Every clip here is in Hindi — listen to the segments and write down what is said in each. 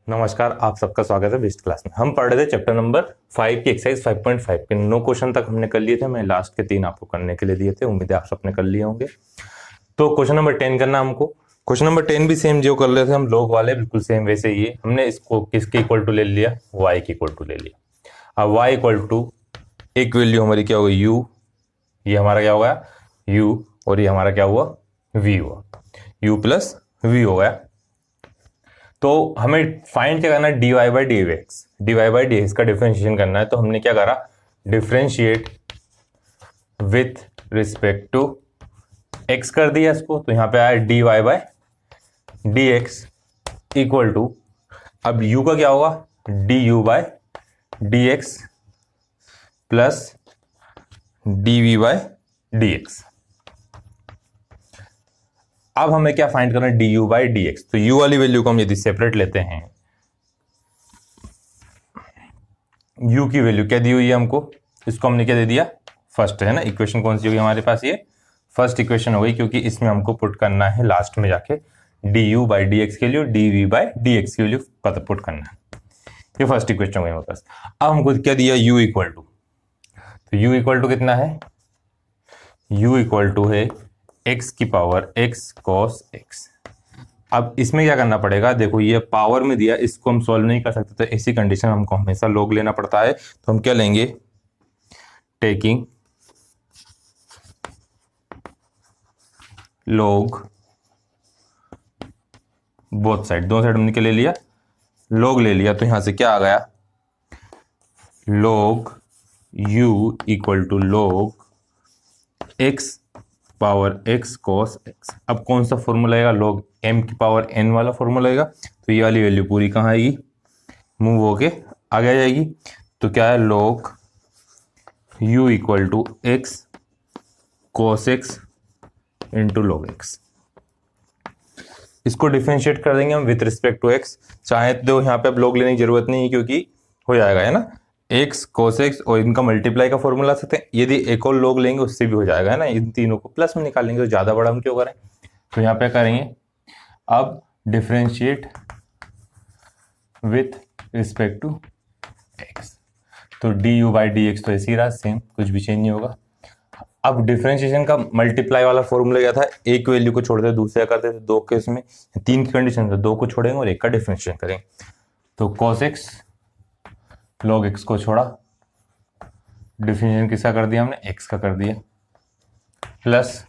नमस्कार, आप सबका स्वागत है बेस्ट क्लास में। हम पढ़ रहे थे चैप्टर नंबर 5 की एक्सरसाइज 5.5 के 9 क्वेश्चन तक हमने कर लिए थे। मैं लास्ट के 3 आपको करने के लिए दिए थे, उम्मीद है आप सबने कर लिए होंगे। तो क्वेश्चन नंबर 10 करना हमको। क्वेश्चन नंबर 10 भी सेम जो कर रहे थे हम लोग वाले, बिल्कुल सेम वैसे ही है। हमने इसको किसके इक्वल टू ले लिया, y के इक्वल टू ले लिया। अब y इक्वल टू एक वैल्यू हमारी क्या होगी u, ये हमारा क्या होगा u, और ये हमारा क्या हुआ v हुआ, u प्लस v हो गया। तो हमें फाइंड क्या करना है, dy by d x, dy by d x का डिफ्रेंशिएशन करना है। तो हमने क्या करा, differentiate with respect to x कर दिया इसको। तो यहां पे आया dy by d x equal to, अब u का क्या होगा, du by d x plus dv by d x. अब हमें क्या फाइंड करना है, du बाई डी एक्स। तो u वाली वैल्यू को हम यदि सेपरेट लेते हैं, u की वैल्यू क्या दी हुई है हमको, इसको हमने क्या दे दिया, फर्स्ट है ना। इक्वेशन कौन सी होगी हमारे पास, ये फर्स्ट इक्वेशन हो गई, क्योंकि इसमें हमको पुट करना है लास्ट में जाके du बाई डी एक्स के लिए dv बाई डी एक्स के लिए पुट करना है। ये फर्स्ट इक्वेशन हो गई हमारे पास। अब हमको क्या दिया, u इक्वल टू, तो u इक्वल टू कितना है, u इक्वल टू है x की पावर x cos x। अब इसमें क्या करना पड़ेगा, देखो ये पावर में दिया, इसको हम सॉल्व नहीं कर सकते, तो ऐसी कंडीशन हमको हमेशा लॉग लेना पड़ता है। तो हम क्या लेंगे, टेकिंग लॉग बोथ साइड, दोनों साइड हमने क्या ले लिया, लॉग ले लिया। तो यहां से क्या आ गया, log u equal to log x power x cos x। अब कौन सा फॉर्मूला आएगा, log m की पावर n वाला फॉर्मूला आएगा। तो ये वाली वैल्यू पूरी कहाँ आएगी, मूव होके आगे आ जाएगी। तो क्या है, log u equal to x cos x into log x। इसको डिफरेंशिएट कर देंगे हम विथ रिस्पेक्ट टू x। चाहे तो यहाँ पे अब log लेने की जरूरत नहीं है, क्योंकि हो जाएगा है ना, x cos x और इनका मल्टीप्लाई का फॉर्मूला सकते हैं। यदि एक और log लेंगे उससे भी हो जाएगा है ना, इन तीनों को प्लस में निकालेंगे, तो ज्यादा बड़ा हम क्यों करें। तो यहाँ पे करेंगे अब differentiate with respect to x। तो du बाई डी एक्स तो ऐसे ही रहा सेम, कुछ भी चेंज नहीं होगा। अब डिफरेंशिएशन का मल्टीप्लाई वाला फॉर्मूला क्या था, एक वैल्यू को छोड़ते दूसरे करते थे, दो के उसमें तीन की कंडीशन, तो दो को छोड़ेंगे और एक का डिफरेंशिएशन करेंगे। तो cos x log x को छोड़ा, डिफरेंशिएशन किसका कर दिया हमने, x का कर दिया, प्लस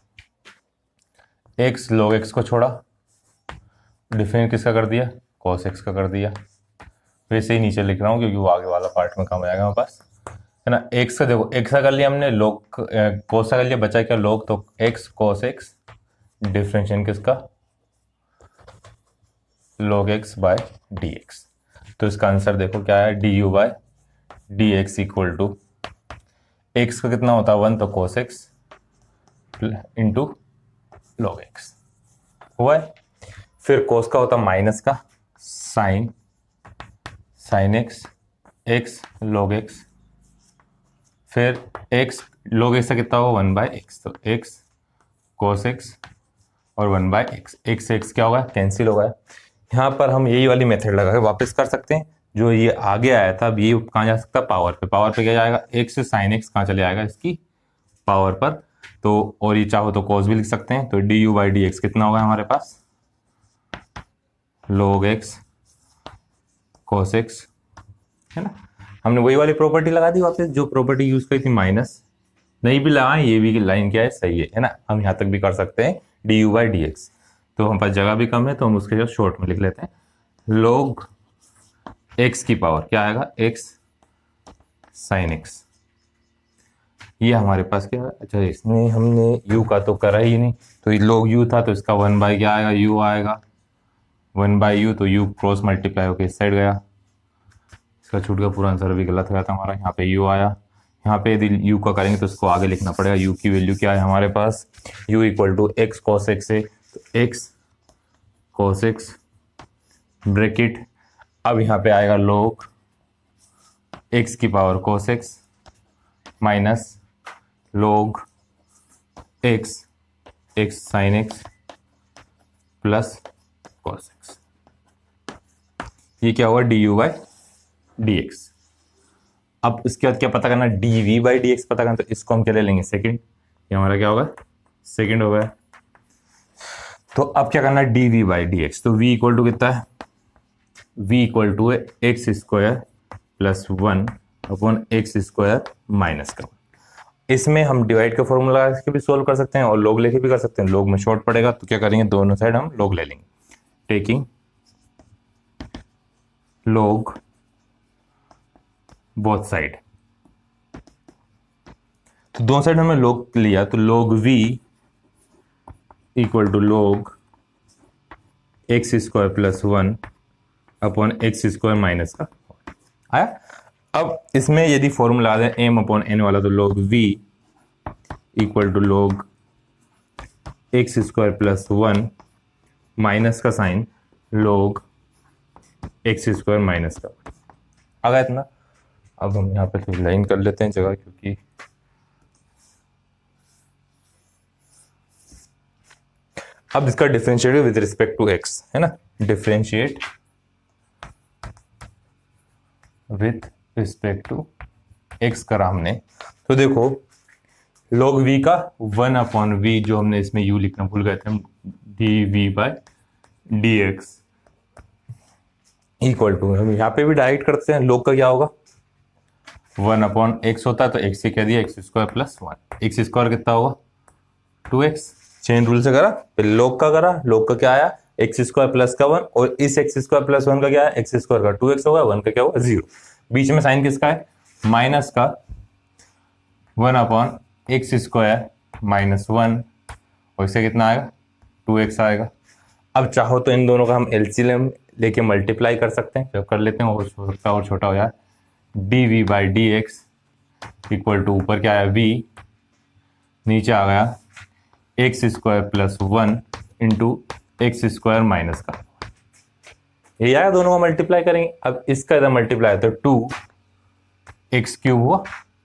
x log x को छोड़ा, डिफरेंशिएशन किसका कर दिया, cos x का कर दिया। वैसे ही नीचे लिख रहा हूँ क्योंकि वो आगे वाला पार्ट में काम आएगा हमारे पास है ना। x का देखो, x का कर लिया हमने, log cos का कर लिया, बचा क्या log, तो x cos x डिफरेंशिएशन किसका, log x by d x. तो इसका आंसर देखो क्या है, du by d x equal to x का कितना होता है 1, तो cos x into log x हुआ है। फिर cos का होता माइनस का sin x x log x, फिर x log x का कितना होगा 1 बाय x, तो x cos x और 1 बाय x से x क्या होगा, कैंसिल होगा। यहाँ पर हम यही वाली मेथड लगा के वापस कर सकते हैं। जो ये आगे आया था, अब ये कहाँ जा सकता है, पावर पे। पावर पे क्या जाएगा, x से sin x कहाँ चले आएगा, इसकी पावर पर। तो और ये चाहो तो cos भी लिख सकते हैं। तो du बाई डी एक्स कितना होगा हमारे पास, log x cos x है ना। हमने वही वाली प्रॉपर्टी लगा दी वापस, जो प्रॉपर्टी यूज करी थी, माइनस नहीं भी लगाए, ये भी लाइन क्या है, सही है ना। हम यहाँ तक भी कर सकते हैं du बाई डी एक्स। तो हम पास जगह भी कम है, तो हम उसके साथ शॉर्ट में लिख लेते हैं, log x की पावर क्या आएगा, x sin x। ये हमारे पास क्या है, अच्छा इसमें हमने u का तो करा ही नहीं, तो ये log u था, तो इसका 1 बाई क्या आएगा, u आएगा 1 बाई u, तो u क्रॉस मल्टीप्लाई होकर इस साइड गया, इसका छूट का पूरा आंसर भी गलत गया था हमारा। यहाँ पे u आया, यहाँ पे यदि u का करेंगे तो इसको आगे लिखना पड़ेगा। u की वैल्यू क्या है हमारे पास, u equal to x cos x है, तो x cos x ब्रैकेट, अब यहाँ पे आएगा log x की power cos x minus log x sin x plus cos x। ये क्या होगा d u by d x. अब उसके बाद क्या पता करना, d v by d x पता करना, तो इसको हम क्या ले लेंगे सेकंड, ये हमारा क्या होगा सेकंड होगा। तो अब क्या करना है d v by d x, तो v इक्वल टू कितना है, v इक्वल टू है x square plus 1 upon x square minus का। इसमें हम डिवाइड का फॉर्मूला लगा के भी सोल्व कर सकते हैं और लोग लेके भी कर सकते हैं। लोग में शॉर्ट पड़ेगा तो क्या करेंगे, दोनों साइड हम लोग ले लेंगे, टेकिंग log बोथ साइड। तो दोनों साइड हमने log लिया, तो log v equal to log x square plus 1 upon x square minus का आया। अब इसमें यदि फॉर्मूला आ जाए m अपॉन n वाला, तो log v equal to log x square plus 1 minus का sign log x square minus का आ गया इतना। अब हम यहाँ पे थोड़ी लाइन कर लेते हैं जगह, क्योंकि अब इसका differentiate with respect to x है ना, differentiate with respect to x करा हमने। तो देखो log v का 1 अपॉन v, जो हमने इसमें u लिखना भूल गए थे, d v by d x equal to, हम यहाँ पे भी डायरेक्ट करते हैं, log का क्या होगा 1 अपॉन एक्स होता है, तो एक्स से कह दिया x square plus 1, x square कितना होगा 2x, चेन रूल से करा, फिर log का करा, log का क्या आया एक्स स्क्वायर प्लस का 1, और इस एक्स स्क्वायर प्लस 1 का क्या है एक्स स्क्वायर का 2x होगा, 1 का क्या होगा 0, बीच में साइन किसका है माइनस का 1 अपॉन एक्स स्क्वायर माइनस 1, और इससे कितना आएगा 2x आएगा। अब चाहो तो इन दोनों का हम एलसीएम लेके मल्टीप्लाई कर सकते हैं, तो कर लेते हैं, और छोटा हो जाए d v by d x equal to ऊपर क्या आया v, नीचे आ गया x square plus 1 into x square minus का, ये आया, दोनों का मल्टीप्लाई करेंगे। अब इसका इधर मल्टीप्लाई तो 2x क्यूब हुआ,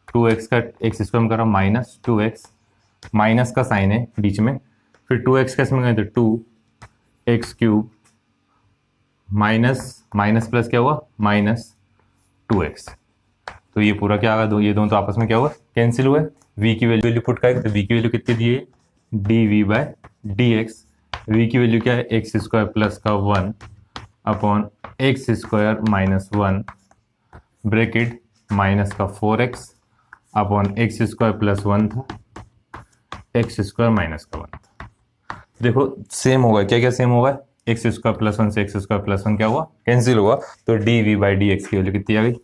2x का एक्स स्क्वायर में करा माइनस 2x, माइनस का साइन है बीच में, फिर 2x का इसमें गए तो 2x cube minus minus plus क्या हुआ माइनस 2x, तो ये पूरा क्या आ गया, ये दोनों तो आपस में क्या हुआ कैंसिल हुए। v की वैल्यू पुट करेंगे, तो v की वैल्यू कितनी दी है d v by d x, v की वैल्यू क्या है एक्स स्क्वायर प्लस का 1 upon x square minus 1 bracket minus का 4x upon x square plus 1 था, एक्स स्क्वायर माइनस का 1 था। देखो सेम होगा, क्या क्या सेम होगा, एक्स स्क्वायर प्लस 1 से एक्स स्क्वायर प्लस 1 क्या हुआ कैंसिल हुआ, तो d v by d x की वैल्यू कितनी आ गई,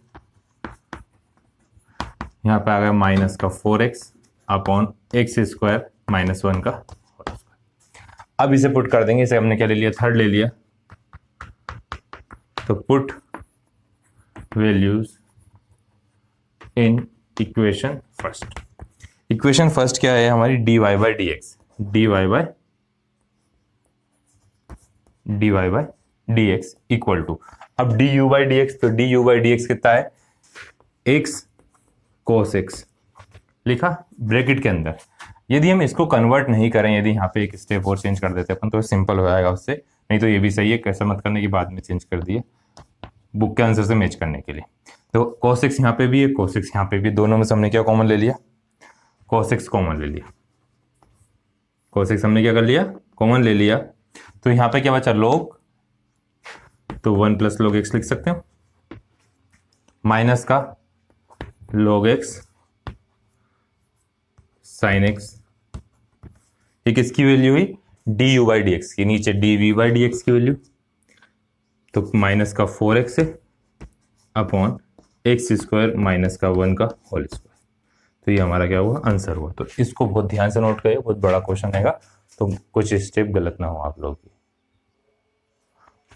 यहाँ पे आ गया माइनस का 4x upon x square minus 1 का। अब इसे पुट कर देंगे, इसे हमने क्या ले लिया थर्ड ले लिया, तो put values in equation first. Equation first क्या है हमारी d y by d x, d y by d x equal to, अब d u by d x, तो d u by d x कितना है एक्स कोस एक्स लिखा ब्रैकेट के अंदर। यदि हम इसको कन्वर्ट नहीं करें, यदि यहाँ पे एक स्टेप और चेंज कर देते अपन, तो सिंपल हो जाएगा उससे, नहीं तो ये भी सही है, कैसे मत करने की बाद में चेंज कर दिए बुक के आंसर से मैच करने के लिए। तो cos x यहाँ पे भी है, cos x यहाँ पे भी, दोनों में से हमने क्या कॉमन ले लिया cos x कॉमन ले लिया, cos x हमने क्या कर लिया कॉमन ले लिया, तो यहाँ पे क्या बचा log, तो 1 प्लस log x लिख सकते हो, माइनस का log x साइन x, ये किसकी वैल्यू हुई d u by d x की, नीचे d v by d x की वैल्यू, तो माइनस का 4x है अपॉन एक्स स्क्वायर माइनस का 1 का होल स्क्वायर, तो ये हमारा क्या हुआ आंसर हुआ। तो इसको बहुत ध्यान से नोट करिए, बहुत बड़ा क्वेश्चन रहेगा, तो कुछ स्टेप गलत ना हो आप लोग की।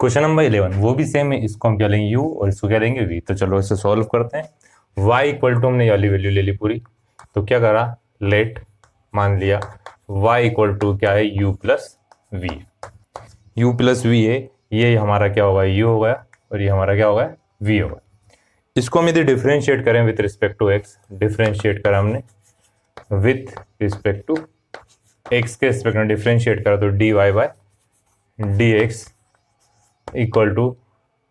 क्वेश्चन नंबर 11 वो भी सेम है, इसको हम क्या लेंगे u और इसको क्या लेंगे v, तो चलो इसे सॉल्व करते हैं। y इक्वल टू हमने वाली वैल्यू ले ली पूरी, तो क्या करा लेट मान लिया y इक्वल टू क्या है u plus v, u plus v है, ये हमारा क्या होगा u हो गया और ये हमारा क्या होगा v होगा। इसको हम यदि डिफरेंशिएट करें with respect to x, differentiate करा हमने विथ रिस्पेक्ट टू x के रिस्पेक्ट में डिफरेंशिएट करा, तो d y by d x equal to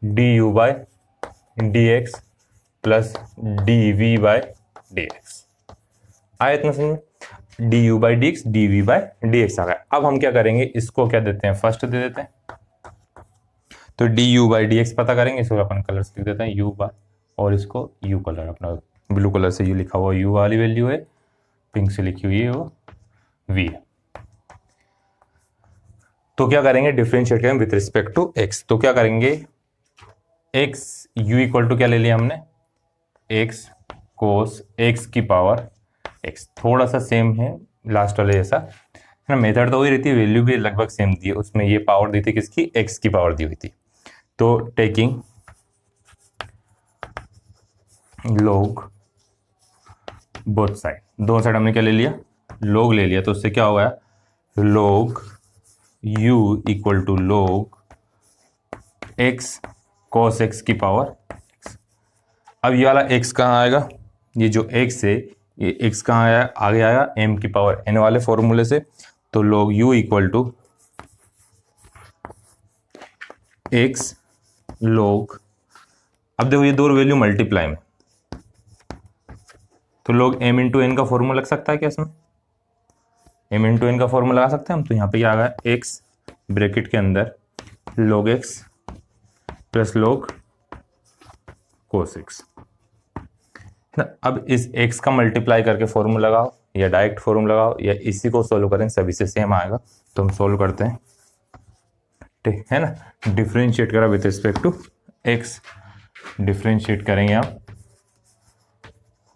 d u by d x plus d v by d x. आया इतना समझ में? D u by d x d v by d x आ गया। अब हम क्या करेंगे, इसको क्या देते हैं, फर्स्ट दे देते हैं। तो d u by d x पता करेंगे, इसको अपन कलर से लिख देते हैं यू बाय, और इसको यू कलर, अपना ब्लू कलर से यू लिखा हुआ यू वाली वैल्यू है, पिंक से लिखी हुई है वो वी है। तो क्या करेंगे, डिफरेंशिएट करेंगे विथ रिस्पेक्ट टू एक्स। तो क्या करेंगे, एक्स यू इक्वल टू क्या ले लिया हमने, एक्स कोस एक्स की पावर एक्स। थोड़ा सा सेम है लास्ट वाले जैसा है ना, मेथड तो वही रहती है, वैल्यू भी लगभग सेम दी है। उसमें ये पावर दी थी किसकी, एक्स की पावर दी हुई थी। तो टेकिंग log बोथ साइड, दोनों साइड हमने क्या ले लिया, log ले लिया। तो उससे क्या हो गया, log u equal to log x cos x की पावर x। अब ये वाला x कहाँ आएगा, ये जो x है ये x कहाँ आया, आगे आया m की पावर n वाले फॉर्मूले से। तो log u equal to x log, अब देखो ये दो वैल्यू मल्टीप्लाई में, तो log m इंटू एन का फॉर्मूला लग सकता है क्या इसमें, m इंटू एन का फॉर्मूला लगा सकते हैं हम। तो यहाँ पे क्या आ गया, x ब्रैकेट के अंदर log x plus log cos x ना। अब इस x का मल्टीप्लाई करके फॉर्मूला लगाओ या डायरेक्ट फॉर्मूला लगाओ या इसी को सोल्व करें, सभी से सेम आएगा। तो हम सोल्व करते हैं, ठीक है ना। डिफरेंशिएट करा with respect to x, differentiate करेंगे हम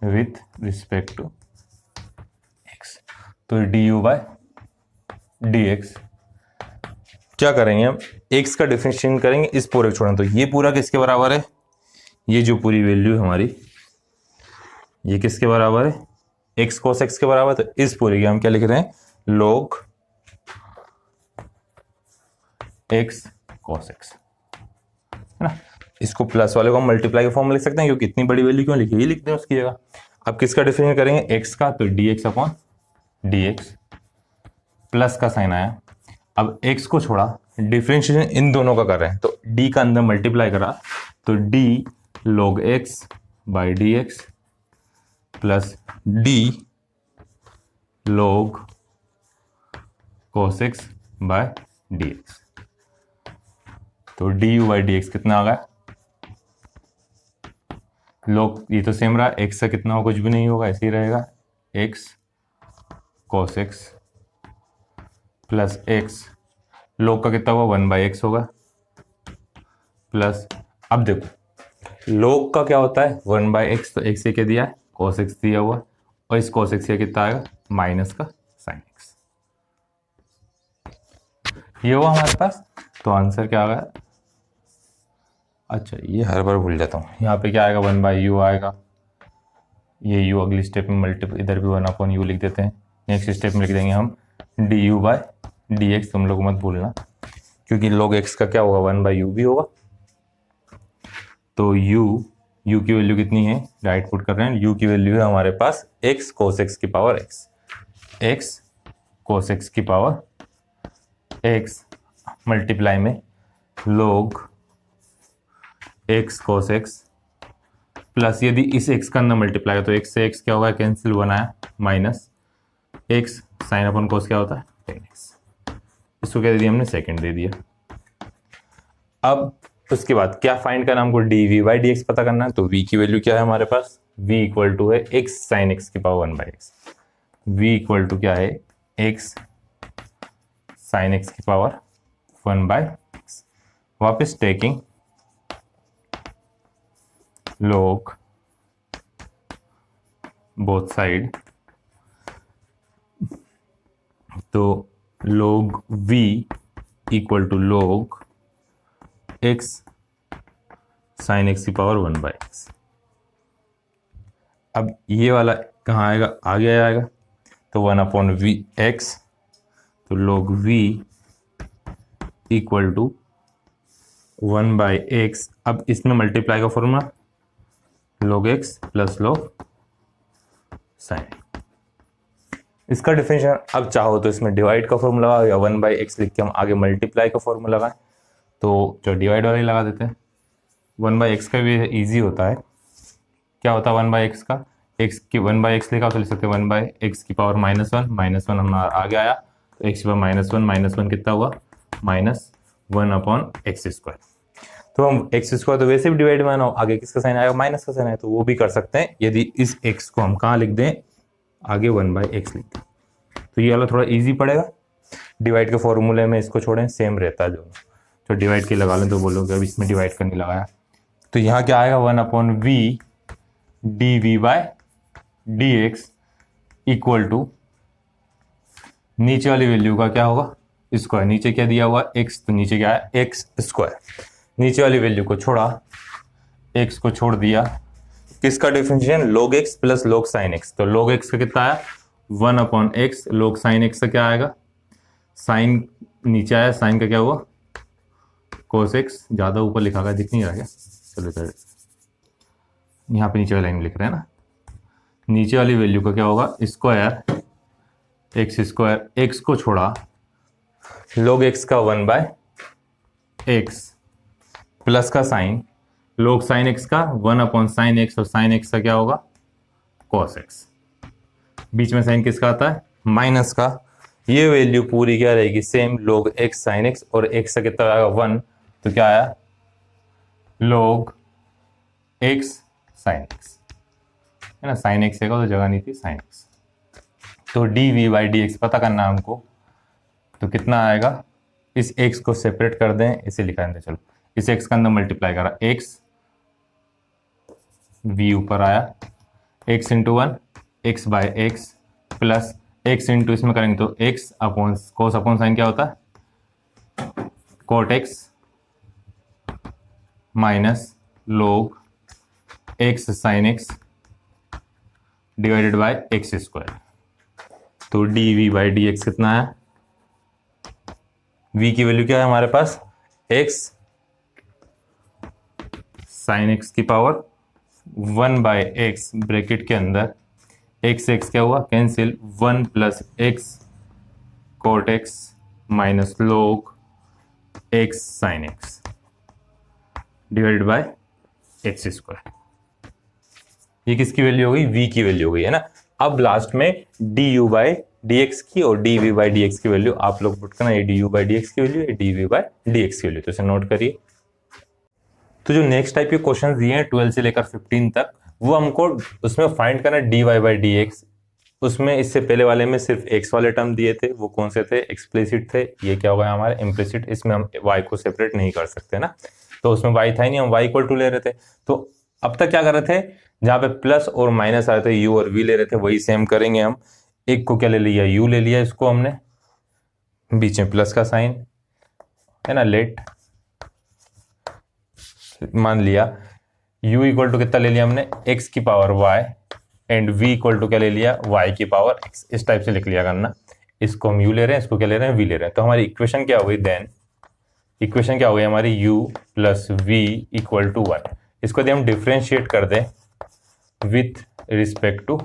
विथ रिस्पेक्ट टू x। तो d u by d x क्या करेंगे हम, x का डिफरेंशिएट करेंगे इस पूरे को छोड़ना। तो ये पूरा किसके बराबर है, ये जो पूरी वैल्यू है हमारी ये किसके बराबर है, x cos x के बराबर। तो इस पूरे की हम क्या लिख रहे हैं, log x cos x है ना। इसको प्लस वाले को हम मल्टीप्लाई के फॉर्म में लिख सकते हैं, क्योंकि इतनी बड़ी वैल्यू क्यों लिखी, ये लिख दें उसकी जगह। अब किसका डिफरेंशिएट करेंगे, x का, तो dx अपॉन dx, प्लस का साइन आया। अब x को छोड़ा, डिफरेंशिएशन इन दोनों का कर रहे हैं, तो d का अंदर मल्टीप्लाई करा, तो d log x by d x plus d log cos x by d x. तो d u by d x कितना आ गया, log ये तो सेम रहा, x से कितना हो, कुछ भी नहीं होगा, ऐसे ही रहेगा, x cos x plus x, log का कितना होगा 1/x होगा, प्लस, अब देखो log का क्या होता है 1/x, तो x से क्या दिया है cos x दिया हुआ, और इस cos x से कितना आएगा माइनस का sin x। ये हुआ हमारे पास। तो आंसर क्या आ गया, अच्छा ये हर बार भूल जाता हूँ, यहाँ पे क्या आएगा 1/u आएगा, ये u अगली स्टेप में मल्टीपल, इधर भी 1/u लिख देते हैं। नेक्स्ट स्टेप में लिख देंगे हम du बाय डी एक्स, तुम लोग मत भूलना, क्योंकि log x का क्या होगा 1/u भी होगा। तो u की वैल्यू कितनी है, राइट पुट कर रहे हैं, u की वैल्यू है हमारे पास x cos x की पावर x cos x की पावर x मल्टीप्लाई में log x cos x plus, यदि इस x का अंदर मल्टीप्लाई है तो x से x क्या होगा, कैंसिल बनाया, माइनस x साइन अपन cos क्या होता है tan x। इसको क्या दे दिया हमने, सेकंड दे दिया। अब उसके बाद क्या फाइंड करना हमको, dv बाई डी एक्स पता करना है। तो v की वैल्यू क्या है हमारे पास, v इक्वल टू है x साइन x की power 1/x, v equal to क्या है x साइन x की पावर 1/x। वापस टेकिंग log बोथ साइड, तो log v equal to log x sine x की पावर 1/x। अब ये वाला कहाँ आएगा, आगे आएगा, तो 1/v(x), तो log v equal to 1/x। अब इसमें मल्टीप्लाई का formula log x plus log sine. इसका डिफरेंशियल अब चाहो तो इसमें डिवाइड का फॉर्मूला लगाओ, या 1/x लिख के हम आगे मल्टीप्लाई का फॉर्मूला लगाएं। तो जो डिवाइड वाला ही लगा देते हैं, 1/x का भी इजी होता है। क्या होता है 1/x का? x की 1/x लिखा तो लिख सकते हैं 1/x की पावर -1, -1 हमारा आगे आया तो x की पावर -1 कितना हुआ? -1/x²। तो हम x² तो वैसे भी डिवाइड में ना, आगे किसका साइन आएगा? माइनस का साइन आएगा, तो वो भी कर सकते हैं यदि इस x को हम कहाँ लिख दें? आगे 1/x लिख दें, तो ये वाला थोड़ा इजी पड़ेगा। डिवाइड के फॉर्मूले में इसको छोड़ें, सेम रहता है दोनों, तो डिवाइड के लगा लें तो बोलोगे अब इसमें डिवाइड करने लगाया, तो यहाँ क्या आएगा? 1/v dv/dx इक्वल टू नीचे वाली वैल्यू का क्या होगा? स्क्वायर। नीचे क्या दिया हुआ? x, तो नीचे क्या है? x²। नीचे वाली वैल्यू को छोड़ा, x को छोड़ दिया, किसका differentiation? log x plus log sin x। तो log x का कितना आया? 1/x, log sin x का क्या आएगा? साइन नीचे आया, साइन का क्या हुआ? cos x। ज्यादा ऊपर लिखा गया, दिख नहीं रहा क्या? चलो चलो, यहाँ पे नीचे वाली लाइन लिख रहे हैं ना, नीचे वाली वैल्यू का क्या होगा? स्क्वायर x², x को छोड़ा, log x का 1/x प्लस का साइन, log sin x का 1/sin x, और sin x का क्या होगा? cos x। बीच में साइन किसका आता है? माइनस का। ये वैल्यू पूरी क्या रहेगी? Same, log x sin x, और x का कितना आएगा? 1, तो क्या आया? log x sin x, है ना? sin x है तो जगह नहीं थी, sin x। तो dv/dx पता करना है हमको, तो कितना आएगा? इस x को सेपरेट कर दें, इसे लिखा दें। चलो, इस x का अंदर मल्टीप्लाई करा, x v ऊपर आया, x into 1 x/x plus x into इसमें करेंगे तो x upon cos upon sine क्या होता है? Cot x minus log x sin x divided by x²। तो dv/dx कितना है? v की वैल्यू क्या है हमारे पास? x sin x की पावर 1/x ब्रैकेट के अंदर x क्या हुआ? Cancel, 1 plus x cot x minus log x sin x divided by x²। ये किसकी वैल्यू हो गई? v की वैल्यू हो गई, है ना। अब लास्ट में du/dx की और dv/dx की वैल्यू आप लोग पुट करना, ये du/dx की वैल्यू, ये dv/dx की वैल्यू, तो इसे नोट करिए। तो जो नेक्स्ट टाइप के क्वेश्चन दिए हैं 12 से लेकर 15 तक, वो हमको उसमें फाइंड करना dy/dx। उसमें इससे पहले वाले में सिर्फ x वाले टर्म दिए थे, वो कौन से थे? एक्सप्लिसिट थे। ये क्या होगा हमारे? इम्प्लिसिट। इसमें हम y को सेपरेट नहीं कर सकते ना, तो उसमें y था ही नहीं, हम y इक्वल टू ले रहे थे। तो अब तक क्या कर रहे थे? जहाँ पे प्लस और माइनस आ रहे थे, u और v ले रहे थे, वही सेम करेंगे हम। एक को क्या ले लिया? u ले लिया, इसको हमने बीच में प्लस का साइन, है ना। लेट मान लिया u इक्वल टू कितना ले लिया हमने? x की power y and v equal to क्या ले लिया? y की पावर x। इस टाइप से लिख लिया करना। इसको हम u ले रहे हैं, इसको क्या ले रहे हैं? v ले रहे हैं। तो हमारी इक्वेशन क्या हो गई? देन इक्वेशन क्या हो गई हमारी? u plus v equal to 1। इसको यदि हम डिफ्रेंशिएट कर दें विथ रिस्पेक्ट टू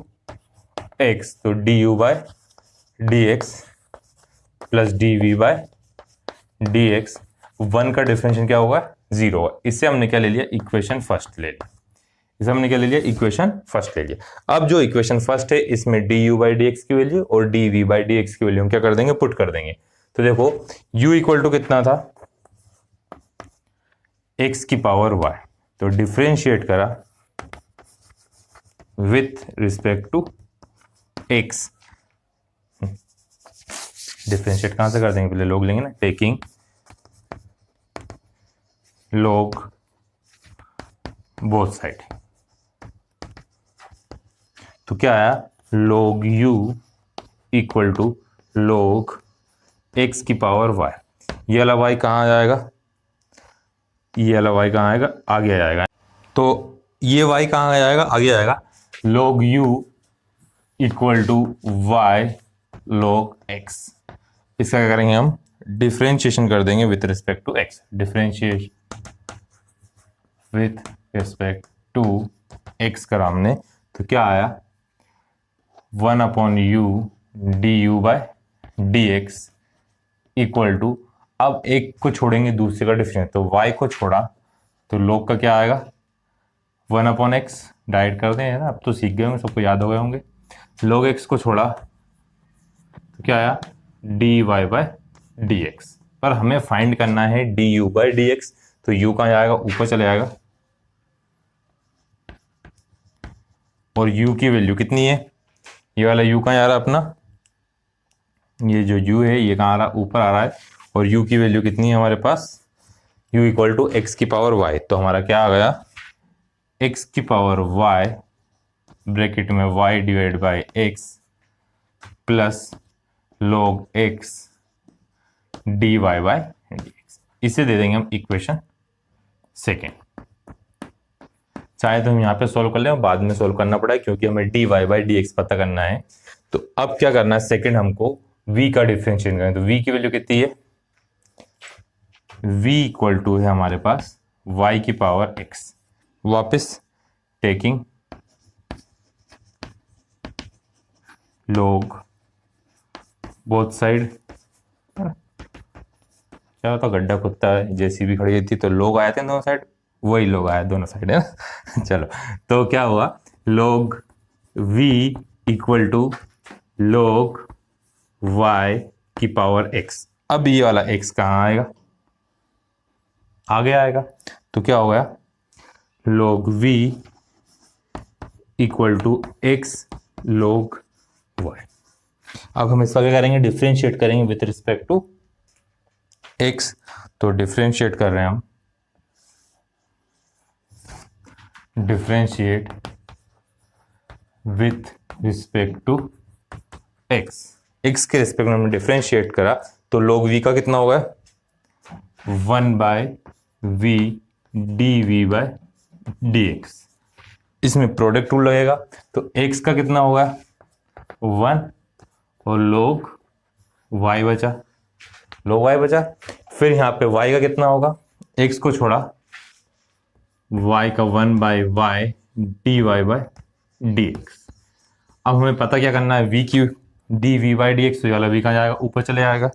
x, तो du/dx प्लस dv/dx, 1 का डिफरेंशिएशन क्या होगा? 0 होगा। इससे हमने क्या ले लिया? इक्वेशन फर्स्ट ले लिया। इसे हमने क्या ले लिया? इक्वेशन फर्स्ट ले लिया। अब जो इक्वेशन फर्स्ट है, इसमें du/dx की वैल्यू और dv/dx की वैल्यू हम क्या कर देंगे? पुट कर देंगे। तो देखो u इक्वल टू कितना था? x की पावर y, तो डिफरेंशिएट करा with respect to x। Differentiate कहां से कर देंगे? पहले log लेंगे ना, टेकिंग log बोथ साइड। तो क्या आया? log u equal to log x की पावर y। ये वाला y कहाँ जाएगा? ये वाला y कहाँ आएगा? आगे आएगा। तो ये y कहाँ जाएगा? आगे आएगा। log u equal to y log x। इसका क्या करेंगे हम? डिफरेंशिएशन कर देंगे with respect to x। Differentiation with respect to x करा हमने, तो क्या आया? 1/u du/dx इक्वल टू, अब एक को छोड़ेंगे दूसरे का डिफरेंस, तो y को छोड़ा तो log का क्या आएगा 1/x, डाइट कर दें, है ना, अब तो सीख गए होंगे, सबको याद हो गए होंगे। log x को छोड़ा तो क्या आया dy/dx, पर हमें फाइंड करना है du/dx, तो u कहाँ जाएगा, ऊपर चले जाएगा, और u की वैल्यू कितनी है, ये वाला u कहाँ जा रहा है अपना, ये जो u है ये कहाँ आ रहा है, ऊपर आ रहा है, और u की वैल्यू कितनी है हमारे पास, u इक्वल टू एक्स की पावर y, तो हमारा क्या आ गया x की पावर y ब्रैकेट में y divide by x plus log x dy/dx, इसे दे देंगे हम इक्वेशन सेकेंड। चाहे तो हम यहाँ पे सोल्व कर लें और बाद में सोल्व करना पड़ा है, क्योंकि हमें dy/dx पता करना है। तो अब क्या करना है, सेकेंड हमको v का डिफरेंशिएट करना है। तो v की वैल्यू कितनी है, v इक्वल टू है हमारे पास y की पावर x, वापस टेकिंग log बोथ साइड, क्या होता गड्ढा खुदता है, जेसीबी खड़ी थी तो लोग आए थे दोनों साइड, वही लोग आए दोनों साइड, है ना। चलो तो क्या हुआ, log v equal to log y की पावर x। अब ये वाला x कहाँ आएगा, आगे आएगा, तो क्या हो गया log v equal to x log y। अब हम इसका क्या करेंगे, डिफरेंशिएट करेंगे विथ रिस्पेक्ट टू x, तो डिफरेंशिएट कर रहे हैं हम, differentiate with respect to x, x के रिस्पेक्ट में हमने डिफरेंशिएट करा, तो log v का कितना होगा 1/v dv/dx, इसमें प्रोडक्ट रूल लगेगा, तो x का कितना होगा 1 और log y बचा, log y बचा, फिर यहाँ पे y का कितना होगा, x को छोड़ा y का 1/y dy/dx। अब हमें पता क्या करना है, v की dv/dx, तो ये वाला v कहाँ जाएगा, ऊपर चले जाएगा,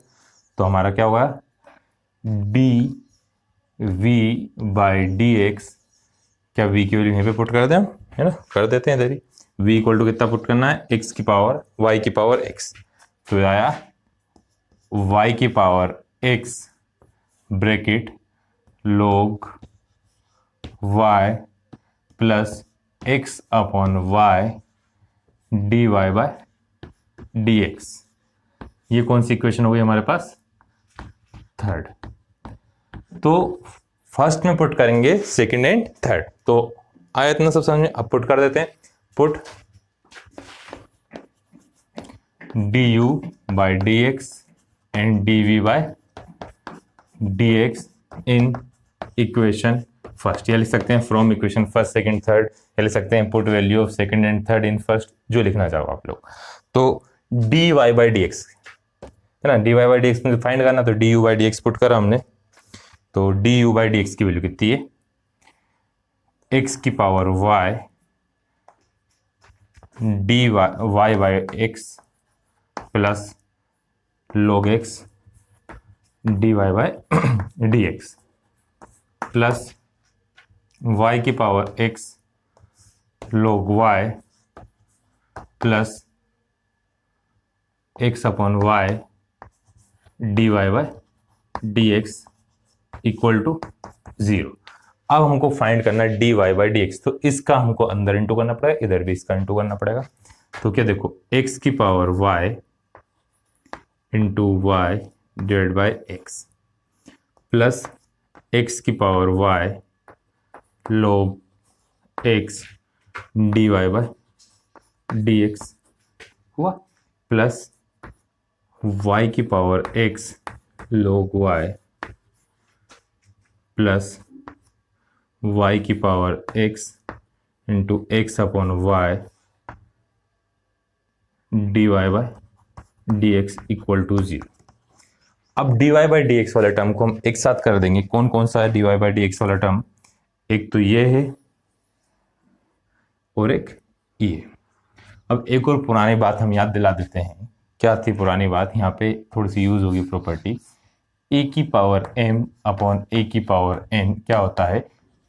तो हमारा क्या होगा dv/dx, क्या v की वैल्यू यहीं पे पुट कर दें हम, है ना, कर देते हैं इधर ही, v इक्वल टू कितना पुट करना है, x की पावर y की पावर x, तो आया y की power x bracket log y plus x upon y dy/dx। ये कौन सी इक्वेशन हो गई हमारे पास, थर्ड। तो फर्स्ट में पुट करेंगे सेकंड एंड थर्ड, तो आया इतना सब समझ में, अब पुट कर देते हैं, put du/dx and dv/dx in equation first, या लिख सकते हैं from equation first second third, या लिख सकते हैं put value of second and third in first, जो लिखना चाहो आप लोग। तो dy/dx है ना, dy/dx में फाइंड करना, तो du/dx पुट करा हमने, तो du/dx की वैल्यू कितनी है, x की power y dy/x plus log x dy/dx plus y की power x log y plus x upon y dy/dx equal to 0। अब हमको फाइंड करना है dy/dx, तो इसका हमको अंदर इंटू करना पड़ेगा, इधर भी इसका इंटू करना पड़ेगा, तो क्या देखो x की power y into y divide by x plus x की power y log x dy/dx हुआ, प्लस y की power x log y plus y की power x into x upon y dy/dx equal to 0। अब dy/dx वाले टर्म को हम एक साथ कर देंगे, कौन कौन सा है dy/dx वाला टर्म, एक तो ये है और एक ये। अब एक और पुरानी बात हम याद दिला देते हैं, क्या थी पुरानी बात, यहाँ पे थोड़ी सी यूज होगी प्रॉपर्टी, a की पावर m अपॉन a की पावर n क्या होता है,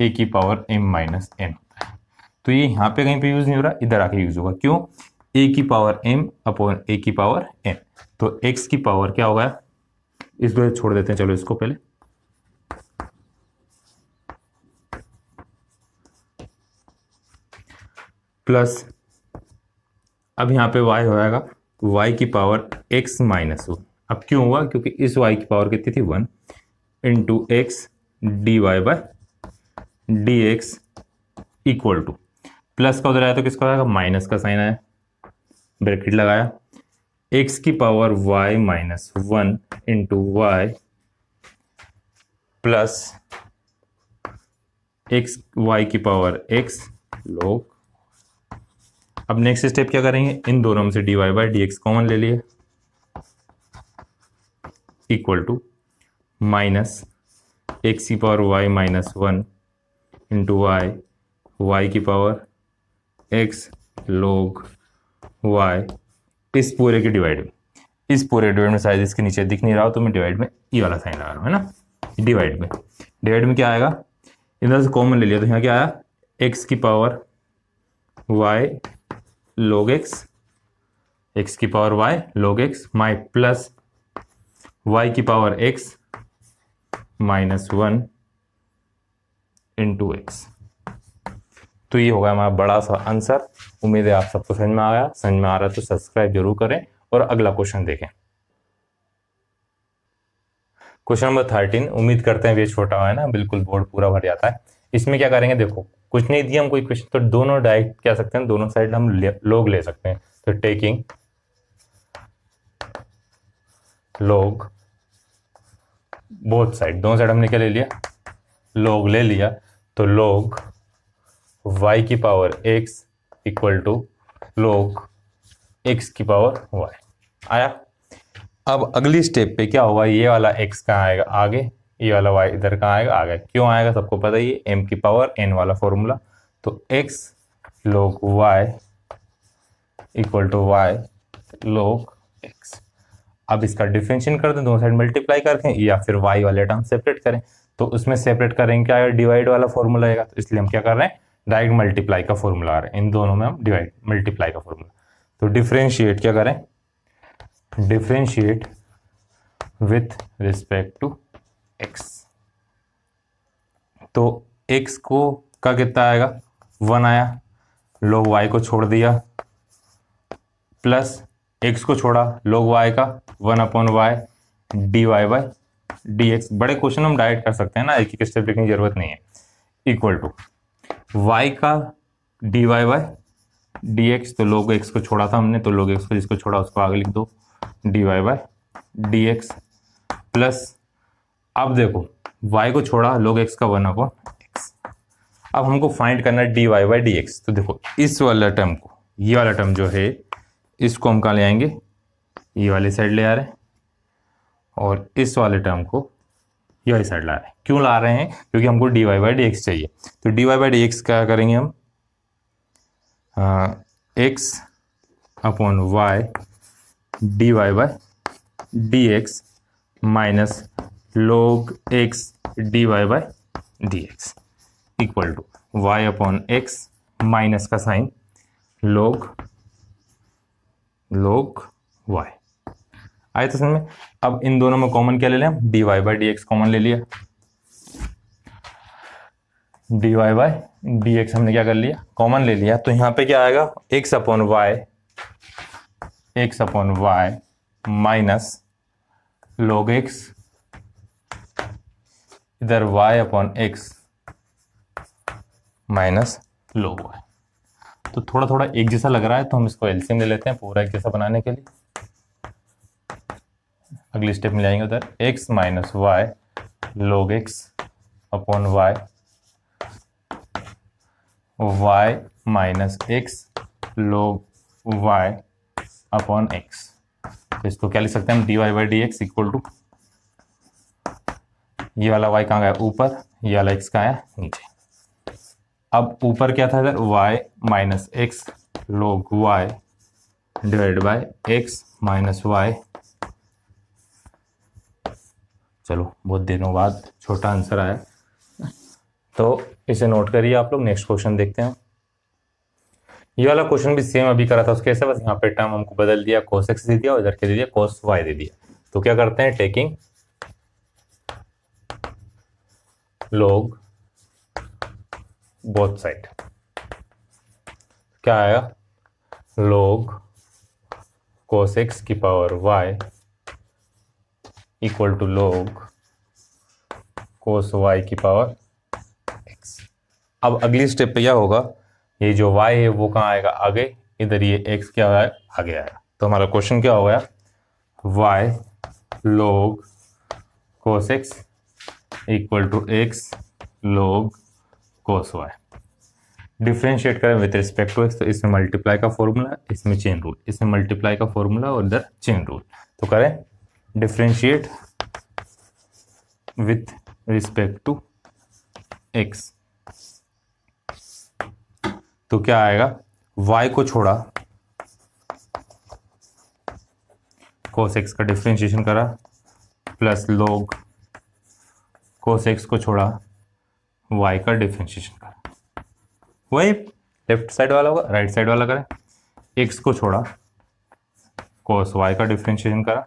ए की पावर m माइनस n होता है। तो ये यहाँ पे कहीं पे यूज नहीं हो रहा, इधर आके यूज होगा। क्यों? ए की पावर m अपॉन ए की पावर n। तो x की पावर क्या होगा, इस दो छोड़ देते हैं, चलो इसको पहले, प्लस अब यहाँ पे y हो जाएगा y की पावर x माइनस 1। अब क्यों हुआ? क्योंकि इस y की पावर कितनी थी 1 into x d y by d x equal to, plus का उधर आया तो किसका आएगा, माइनस का साइन आया, ब्रैकेट लगाया, x की power y minus 1 into y plus x y की पावर x लोग। अब नेक्स्ट स्टेप क्या करेंगे, इन दोनों में से d y by d x common ले लिए, इक्वल टू माइनस एक्स की power y minus 1 into y, y की पावर एक्स लोग वाई, इस पूरे के डिवाइड में, इस पूरे डिवाइड में शायद इसके नीचे दिख नहीं रहा हो तो मैं डिवाइड में ई वाला साइन लगा रहा हूँ, है ना। डिवाइड में क्या आएगा, इधर से कॉमन ले लिया तो यहाँ क्या आया, एक्स की power y log x, x की पावर y log x माई प्लस y की power x minus 1 into x. तो ये होगा हमारा बड़ा सा आंसर। उम्मीद है आप सबको समझ में आ गया। समझ में आ रहा है तो सब्सक्राइब जरूर करें और अगला क्वेश्चन देखें। क्वेश्चन नंबर 13, उम्मीद करते हैं ये छोटा है ना, बिल्कुल बोर्ड पूरा भर जाता है। इसमें क्या करेंगे, देखो कुछ नहीं दिया हम कोई क्वेश्चन, तो दोनों डायरेक्ट क्या सकते हैं, दोनों साइड हम लोग ले सकते हैं। तो टेकिंग लोग बोथ साइड, दोनों साइड हमने क्या ले लिया, लोग ले लिया, तो लोग y की पावर x इक्वल टू लोग x की पावर y आया। अब अगली स्टेप पे क्या होगा, ये वाला x कहाँ आएगा आगे, ये वाला y इधर कहाँ आएगा आगे। क्यों आएगा सबको पता ही है, m की पावर n वाला फॉर्मूला। तो x log y equal to y log x। अब इसका डिफरेंशिएशन कर दें, दोनों साइड मल्टीप्लाई करके, या फिर y वाले टर्म सेपरेट करें। तो उसमें सेपरेट करेंगे क्या आएगा, डिवाइड वाला फॉर्मूला आएगा। तो इसलिए हम क्या कर रहे हैं, डायरेक्ट मल्टीप्लाई का फॉर्मूला आ रहा है, इन दोनों में हम डिवाइड मल्टीप्लाई का फॉर्मूला। तो डिफरेंशिएट क्या करें, differentiate with respect to x। तो x को का कितना आएगा, 1 आया, log y को छोड़ दिया, प्लस x को छोड़ा log y का 1 upon y d y by d x. बड़े क्वेश्चन हम डायरेक्ट कर सकते हैं ना, एक एक स्टेप लिखने की जरूरत नहीं है। इक्वल टू y का d y by d x, तो log x को छोड़ा था हमने, तो log x को जिसको छोड़ा उसको आगे लिख दो, d y by d x plus, अब देखो y को छोड़ा log x का 1 अपॉन एक्स। अब हमको फाइंड करना है d y by d x. तो देखो इस वाला टर्म को, ये वाला टर्म जो है इसको हम कहाँ ले आएंगे, ये वाली साइड ले आ रहे हैं, और इस वाले टर्म को ये वाली साइड ला रहे हैं। क्यों ला रहे हैं, क्योंकि हमको d y by d x चाहिए। तो d y by d x क्या करेंगे हम, x upon y d y by d x minus log x d y by d x equal to y upon x minus का साइन log y आए तो समझ में। अब इन दोनों में कॉमन क्या ले लें हम, d y by d x common ले लिया, d y by d x हमने क्या कर लिया, कॉमन ले लिया। तो यहाँ पे क्या आएगा, x upon y minus log x, इधर y upon x minus log y। तो थोड़ा थोड़ा एक जैसा लग रहा है, तो हम इसको एलसीएम ले लेते हैं पूरा एक जैसा बनाने के लिए। अगली स्टेप में जाएंगे उधर, x minus y log x upon y, y minus x log y अपॉन x। तो इसको क्या लिख सकते हैं हम, d y by d x equal to, ये वाला y कहाँ गया ऊपर, ये वाला x कहाँ आया नीचे। अब ऊपर क्या था इधर, y minus x log y divide by x minus y. चलो बहुत दिनों बाद छोटा आंसर आया, तो इसे नोट करिए आप लोग। नेक्स्ट क्वेश्चन देखते हैं। ये वाला क्वेश्चन भी सेम अभी करा था उसके ऐसे, बस यहाँ पे टर्म हमको बदल दिया, cos x दे दिया और इधर के दे दिया cos y दे दिया। तो क्या करते हैं, टेकिंग log बोथ साइड, क्या आएगा, log cos x की power y equal to log cos y की पावर x। अब अगली स्टेप पे क्या होगा, ये जो y है वो कहाँ आएगा, आगे, इधर ये x क्या है, आगे आएगा। तो हमारा क्वेश्चन क्या हो गया, y log cos x equal to x log cos y। Differentiate करें विथ रिस्पेक्ट टू x, तो इसमें मल्टीप्लाई का फॉर्मूला, इसमें चेन रूल, इसमें मल्टीप्लाई का फॉर्मूला और इधर चेन रूल। तो करें differentiate with respect to x, तो क्या आएगा, y को छोड़ा cos x का डिफ्रेंशिएशन करा प्लस log cos x को छोड़ा y का डिफ्रेंशिएशन करा, वही लेफ्ट साइड वाला होगा, राइट साइड वाला करें, x को छोड़ा cos y का डिफ्रेंशिएशन करा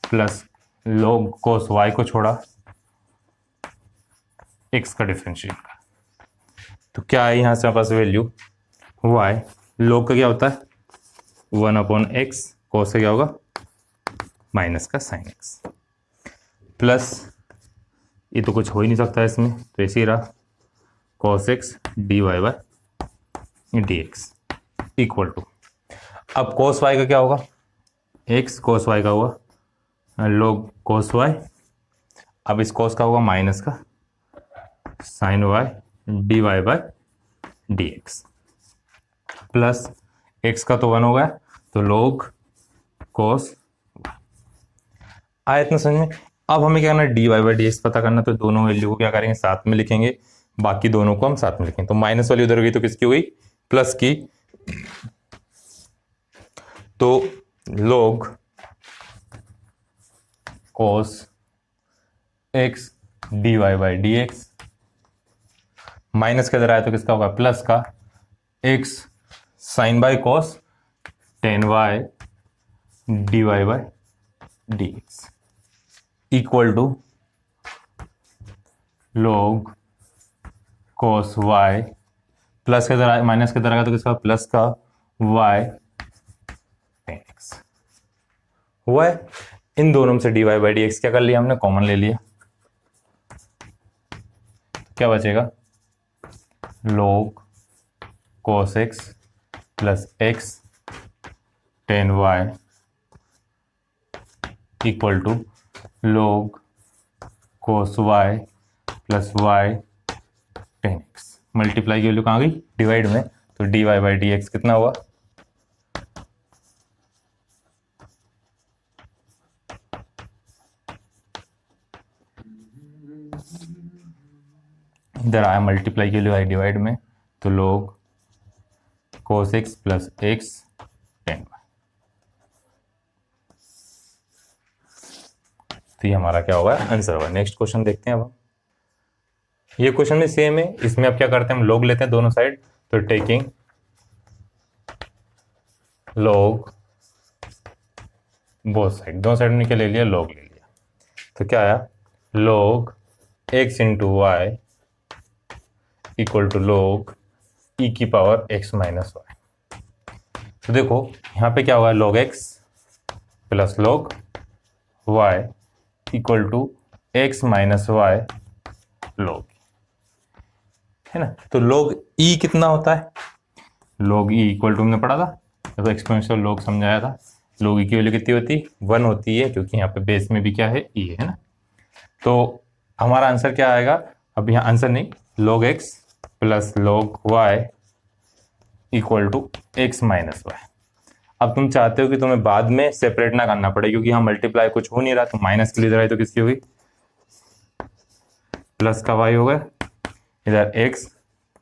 प्लस log cos y को छोड़ा x का डिफ्रेंशिएशन करा। तो क्या है यहाँ से हमारे पास वैल्यू y, log का क्या होता है 1/x, cos से क्या होगा माइनस का sin x, प्लस ये तो कुछ हो ही नहीं सकता इसमें, तो ऐसे ही रहा cos x dy by dx equal to, अब cos y का क्या होगा, x cos y का होगा log cos y, अब इस cos का होगा माइनस का sin y dy by dx, plus x का तो 1 हो गया तो log cos y। आया इतना समझ में। अब हमें क्या करना है, dy बाई dx पता करना, तो दोनों वैल्यू को क्या करेंगे, साथ में लिखेंगे, बाकी दोनों को हम साथ में लिखेंगे। तो माइनस वाली उधर गई तो किसकी हुई, प्लस की, तो log cos x dy by dx, minus का इधर आया तो किसका होगा, प्लस का x sine by cos tan y dy by dx equal to log cos y, plus के इधर माइनस के इधर आएगा तो किसका, प्लस का y tan x हुआ है। इन दोनों में से dy बाई dx क्या कर लिया हमने, कॉमन ले लिया, क्या बचेगा log cos x plus x tan y equal to log cos y plus y tan x। Multiply की वैल्यू कहाँ गई, डिवाइड में, तो dy बाई dx कितना हुआ, इधर आया मल्टीप्लाई की वैल्यू आई डिवाइड में, तो log cos x plus x tan y। तो ये हमारा क्या होगा, आंसर होगा। नेक्स्ट क्वेश्चन देखते हैं अब हम। ये क्वेश्चन भी सेम है, इसमें अब क्या करते हैं, हम log लेते हैं दोनों साइड, तो टेकिंग log बोथ साइड, दोनों साइड में क्या ले लिया, log ले लिया, तो क्या आया log x into y equal to log e की पावर x माइनस वाई। तो देखो यहाँ पे क्या होगा, log x plus log y equal to x minus y log, है ना। तो log e कितना होता है, log e इक्वल टू हमने पढ़ा था, तो एक्सपोनेंशियल log समझाया था, log e की वैल्यू कितनी होती है, 1 होती है, क्योंकि यहाँ पे बेस में भी क्या है, e है ना। तो हमारा आंसर क्या आएगा, अब यहाँ आंसर नहीं, log x plus log y equal to x minus y. अब तुम चाहते हो कि तुम्हें बाद में सेपरेट ना करना पड़े, क्योंकि यहाँ मल्टीप्लाई कुछ हो नहीं रहा, तो माइनस के लिए इधर आई तो किसकी होगी, प्लस का y होगा, इधर x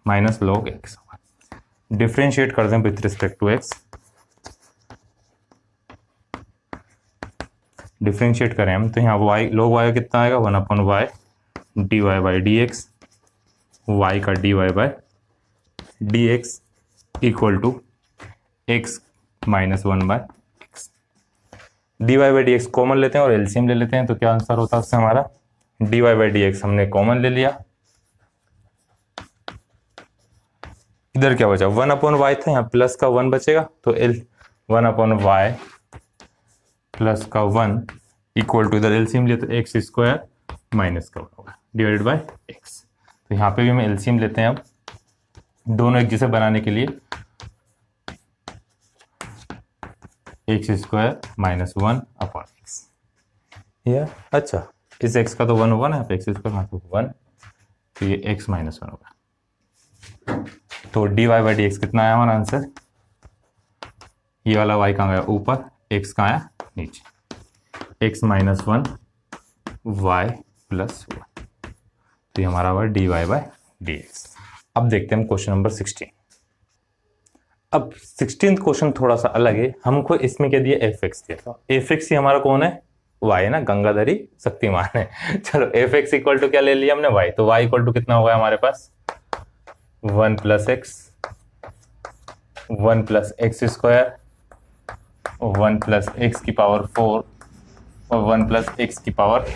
माइनस log x होगा। डिफ्रेंशिएट कर दें विथ रिस्पेक्ट टू x, डिफ्रेंशिएट करें हम तो यहाँ y log y कितना आएगा, 1/y d y by d x, y का d y by d x equal to x minus one by x. D y by d x common लेते हैं और एलसीएम ले लेते हैं, तो क्या आंसर होता है उससे हमारा, d y by d x हमने कॉमन ले लिया, इधर क्या बचा 1/y था, यहाँ प्लस का 1 बचेगा, तो एल 1/y प्लस का 1 इक्वल टू, इधर एलसीएम लिए तो एक्स स्क्वायर माइनस का 1 होगा डिवाइडेड बाय एक्स। तो यहाँ पे भी हम एलसीएम लेते हैं अब दोनों एक जैसे बनाने के लिए, एक्स स्क्वायर माइनस 1/x। यह अच्छा, इस x का तो 1 होगा ना, यहाँ पे एक्स स्क्वायर माइनस 1, तो ये x माइनस 1 होगा। तो d y by d x कितना आया हमारा आंसर, ये वाला y कहाँ गया ऊपर, x कहाँ आया नीचे, x माइनस 1 y प्लस 1, तो ये हमारा हुआ d y by d x. अब देखते हैं हम क्वेश्चन नंबर 16। अब 16th क्वेश्चन थोड़ा सा अलग है, हमको इसमें क्या दिया एफ एक्स दिया था, एफ एक्स ही हमारा कौन है, y है ना, गंगाधरी शक्तिमान है। चलो एफ एक्स इक्वल टू क्या ले लिया हमने y, तो y इक्वल टू कितना होगा हमारे पास 1 plus x, 1 plus x square, 1 plus x की पावर 4 और 1 प्लस एक्स की पावर।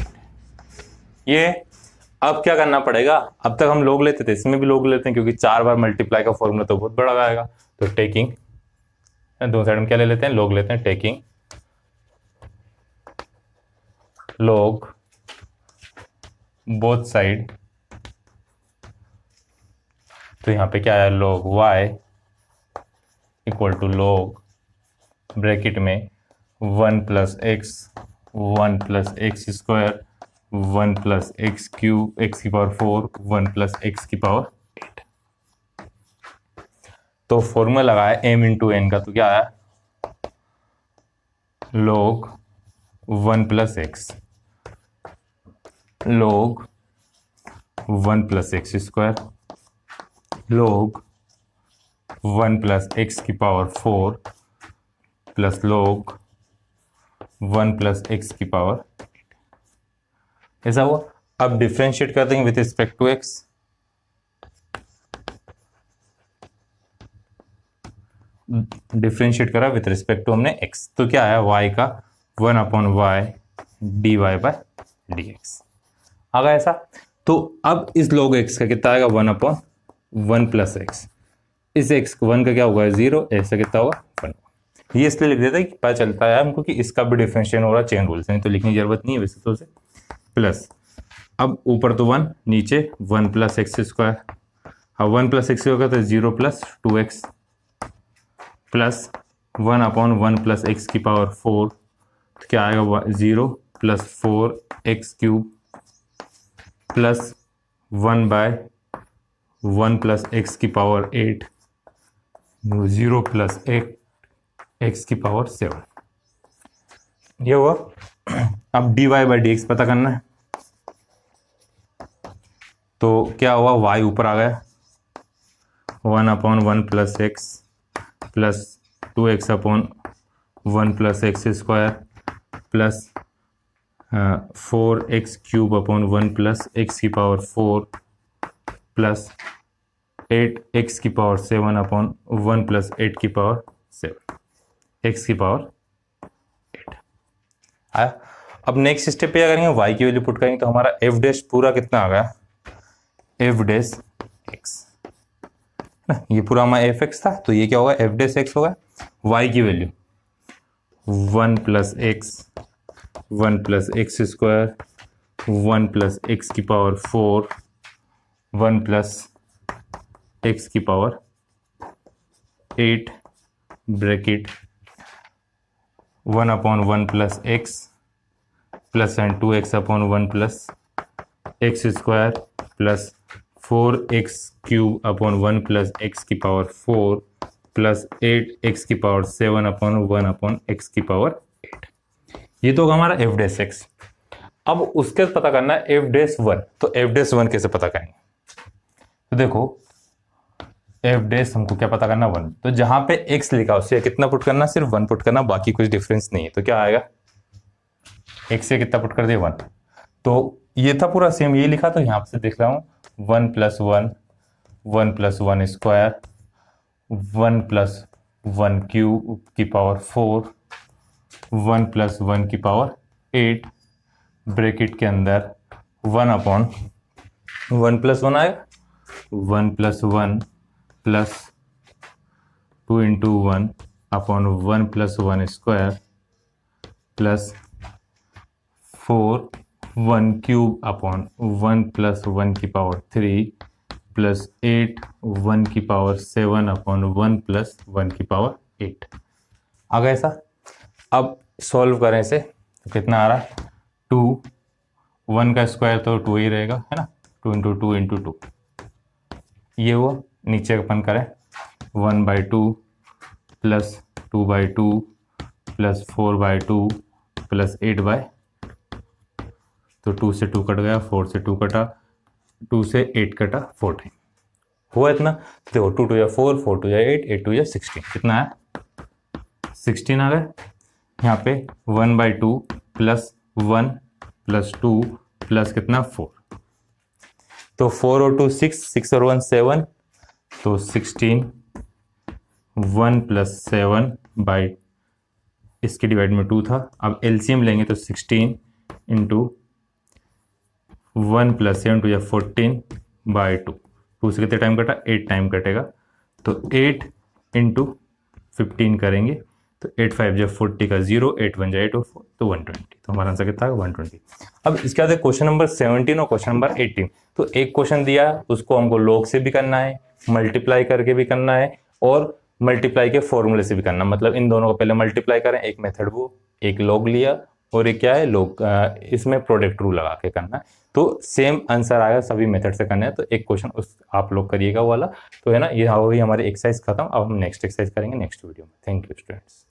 ये अब क्या करना पड़ेगा, अब तक हम लोग लेते थे, इसमें भी लोग लेते हैं क्योंकि 4 बार मल्टीप्लाई का फॉर्मूला तो बहुत बड़ा आएगा, तो टेकिंग दो साइड में क्या ले लेते हैं, लोग लेते हैं, टेकिंग log बोथ साइड, तो यहां पे क्या है log y equal to log bracket में 1 plus x, 1 plus x square, 1 plus x cube, x की पावर 4, 1 प्लस एक्स की पावर 8। तो फॉर्मूला लगाया m इंटू एन का, तो क्या आया log 1 plus x log 1 plus x square log 1 plus x की power 4 plus log 1 plus x की पावर 8। ऐसा हुआ। अब डिफ्रेंशिएट कर देंगे with respect to x, differentiate करा विथ रिस्पेक्ट टू हमने x, तो क्या आया y का 1/y d y by d x आ गया ऐसा। तो अब इस log x का कितना आएगा 1/1 प्लस एक्स, इस x 1 का क्या होगा 0, ऐसा कितना होगा 1। ये इसलिए लिख देता है कि पता चलता है हमको कि इसका भी डिफरेंशिएशन हो रहा है चेन रूल से, नहीं तो लिखने की जरूरत नहीं है वैसे तो, उसे प्लस, अब ऊपर तो 1 नीचे 1 प्लस एक्स स्क्वायर, अब 1 प्लस एक्स होगा तो 0 plus 2x plus 1/1 plus x की पावर 4, तो क्या आएगा 0 plus 4x cube plus 1/1 plus x की पावर 8, 0 प्लस 8x की पावर 7। ये हुआ। अब d y by d x पता करना है, तो क्या हुआ y ऊपर आ गया 1/1 plus x plus 2x/1 plus x square plus 4x cube upon 1 plus x की पावर 4 प्लस 8x की पावर 7/1 प्लस 8 की पावर 7, x की पावर 8 आया। अब नेक्स्ट स्टेप पे क्या करेंगे, y की वैल्यू पुट करेंगे, तो हमारा एफ डैश पूरा कितना आ गया एफ डैश एक्स, ये पूरा हमारा एफ एक्स था, तो ये क्या होगा एफ डैश एक्स होगा। y की value 1 plus x, 1 plus x square, 1 plus x की पावर 4, 1 प्लस एक्स की power 8 bracket 1/1 plus x plus 2x/1 plus x square plus 4x cube upon 1 plus x की पावर 4 प्लस 8x की पावर 7/1 एक्स की पावर 8। ये तो हमारा एफ डैश एक्स। अब उसके पता करना है एफ डैश 1, तो एफ डैश 1 कैसे पता करेंगे, तो देखो एफ डैश हमको क्या पता करना 1, तो जहां पे x लिखा उससे कितना पुट करना, सिर्फ 1 पुट करना, बाकी कुछ डिफरेंस नहीं है। तो क्या आएगा x से कितना पुट कर दिया 1, तो ये था पूरा सेम, ये लिखा, तो यहाँ से देख रहा हूँ 1 + 1 1 + 1 स्क्वायर 1 + 1 क्यूब की पावर 4 1 + 1 की पावर 8 ब्रैकेट के अंदर 1 + 1 आएगा 1 + 1 plus 2 × 1 upon 1 + 1 square plus 4 1 cube upon 1 + 1 की पावर 3 प्लस 8 1 की पावर 7 अपॉन 1 + 1 की पावर 8 आ गया ऐसा। अब सॉल्व करें इसे तो कितना आ रहा है 2 1 का स्क्वायर तो 2 ही रहेगा है ना 2 × 2 × 2 ये वो नीचे अपन करें 1/2 प्लस 2/2 प्लस 4/2 प्लस 8/, तो 2 से 2 कट गया 4 से 2 कटा 2 से 8 कटा 4 टाइम हुआ इतना। देखो 2 × 2 = 4 4 × 2 = 8 8 × 2 = 16 कितना है 16 आ गए। यहाँ पे 1/2 प्लस 1 प्लस 2 प्लस कितना 4, तो 4 और 2 6 6 और 1 7 तो 16 1 + 7 बाई इसके डिवाइड में 2 था। अब एलसीएम लेंगे तो 16 × 1 + 7 = 14/2 2 से कितने टाइम कटा 8 टाइम कटेगा, तो 8 × 15 करेंगे तो 8 5 = 40 का 0 8 1 = 8 और 4 तो 120, तो हमारा आंसर कितना है 120। अब इसके बाद क्वेश्चन नंबर 17 और क्वेश्चन नंबर 18, तो एक क्वेश्चन दिया उसको हमको लॉग से भी करना है, मल्टीप्लाई करके भी करना है और मल्टीप्लाई के फॉर्मूले से भी करना, मतलब इन दोनों को पहले मल्टीप्लाई करें, एक मेथड वो, एक लॉग लिया और एक क्या है लॉग, इसमें प्रोडक्ट रूल लगा के करना है, तो सेम आंसर आएगा सभी मेथड से करना है। तो एक क्वेश्चन उस आप लोग करिएगा वाला, तो है ना, ये हुई हमारी एक्सरसाइज खत्म। अब हम नेक्स्ट एक्सरसाइज करेंगे नेक्स्ट वीडियो में। Thank you students.